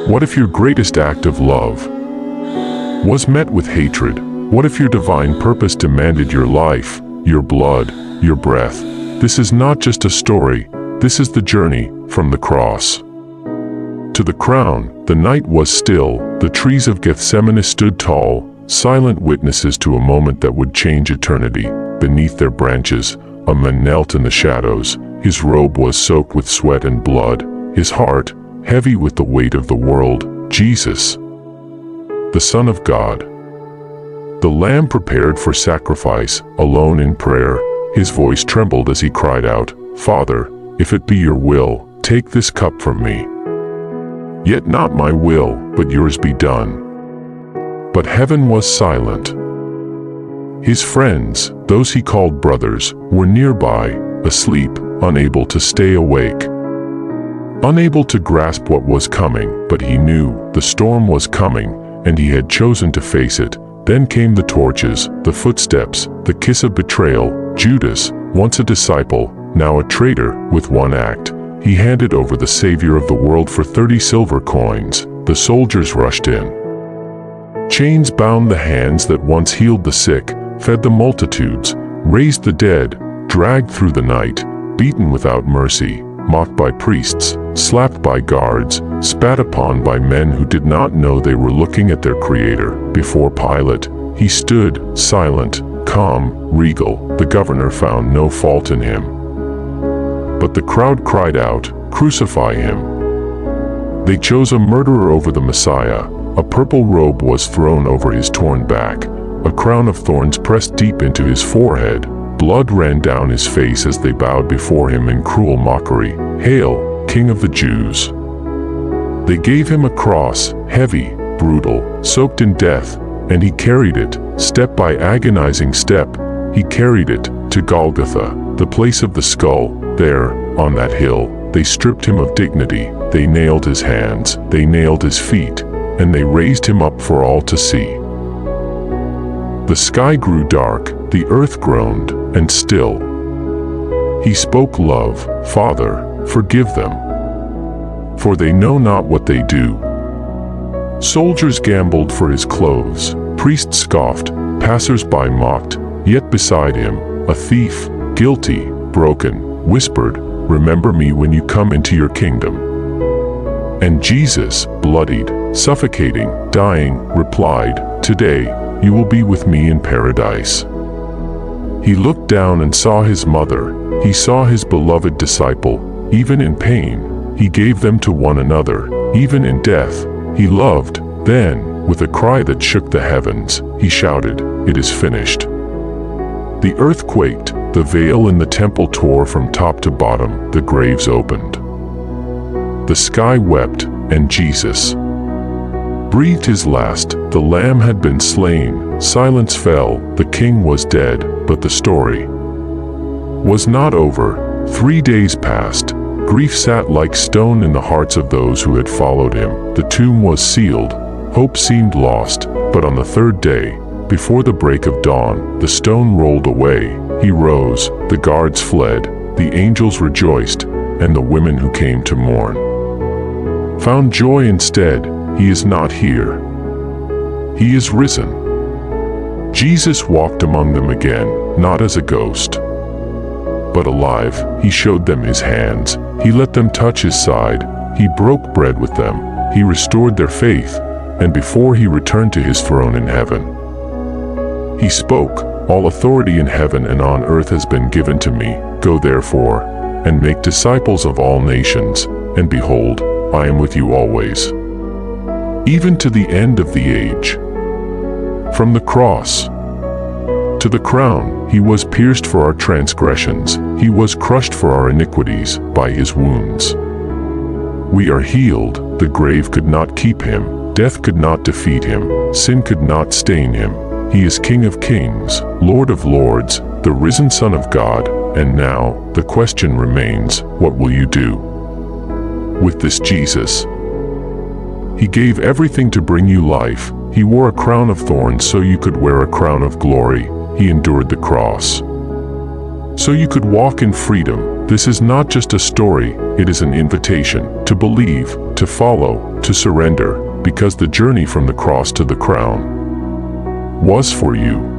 What if your greatest act of love was met with hatred? What if your divine purpose demanded your life, your blood, your breath? This is not just a story, this is the journey from the cross to the crown. The night was still, the trees of Gethsemane stood tall, silent witnesses to a moment that would change eternity. Beneath their branches, a man knelt in the shadows. His robe was soaked with sweat and blood, his heart heavy with the weight of the world. Jesus, the Son of God, the Lamb prepared for sacrifice, alone in prayer, his voice trembled as he cried out, "Father, if it be your will, take this cup from me. Yet not my will, but yours be done." But heaven was silent. His friends, those he called brothers, were nearby, asleep, unable to stay awake, unable to grasp what was coming. But he knew the storm was coming, and he had chosen to face it. Then came the torches, the footsteps, the kiss of betrayal. Judas, once a disciple, now a traitor. With one act, he handed over the Savior of the world for 30 silver coins. The soldiers rushed in. Chains bound the hands that once healed the sick, fed the multitudes, raised the dead, dragged through the night, beaten without mercy, mocked by priests, slapped by guards, spat upon by men who did not know they were looking at their Creator. Before Pilate, he stood, silent, calm, regal. The governor found no fault in him. But the crowd cried out, "Crucify him!" They chose a murderer over the Messiah. A purple robe was thrown over his torn back, a crown of thorns pressed deep into his forehead. Blood ran down his face as they bowed before him in cruel mockery. "Hail, King of the Jews!" They gave him a cross, heavy, brutal, soaked in death, and he carried it, step by agonizing step. He carried it to Golgotha, the place of the skull. There, on that hill, they stripped him of dignity. They nailed his hands, they nailed his feet, and they raised him up for all to see. The sky grew dark, the earth groaned, and still he spoke love. "Father, forgive them, for they know not what they do." Soldiers gambled for his clothes, priests scoffed, passers-by mocked, yet beside him, a thief, guilty, broken, whispered, "Remember me when you come into your kingdom." And Jesus, bloodied, suffocating, dying, replied, "Today, you will be with me in paradise." He looked down and saw his mother. He saw his beloved disciple. Even in pain, he gave them to one another. Even in death, he loved. Then, with a cry that shook the heavens, he shouted, "It is finished." The earth quaked, the veil in the temple tore from top to bottom, the graves opened. The sky wept, and Jesus breathed his last. The Lamb had been slain, silence fell, the King was dead. But the story was not over. 3 days passed. Grief sat like stone in the hearts of those who had followed him. The tomb was sealed. Hope seemed lost. But on the third day, before the break of dawn, the stone rolled away. He rose, the guards fled, the angels rejoiced, and the women who came to mourn found joy instead. He is not here. He is risen. Jesus walked among them again, not as a ghost, but alive. He showed them his hands. He let them touch his side. He broke bread with them. He restored their faith. And before he returned to his throne in heaven, he spoke, "All authority in heaven and on earth has been given to me. Go therefore, and make disciples of all nations, and behold, I am with you always, even to the end of the age." From the cross to the crown, he was pierced for our transgressions, he was crushed for our iniquities. By his wounds we are healed. The grave could not keep him, death could not defeat him, sin could not stain him. He is King of kings, Lord of lords, the risen Son of God. And now, the question remains, what will you do with this Jesus? He gave everything to bring you life. He wore a crown of thorns so you could wear a crown of glory. He endured the cross so you could walk in freedom. This is not just a story, it is an invitation to believe, to follow, to surrender, because the journey from the cross to the crown was for you.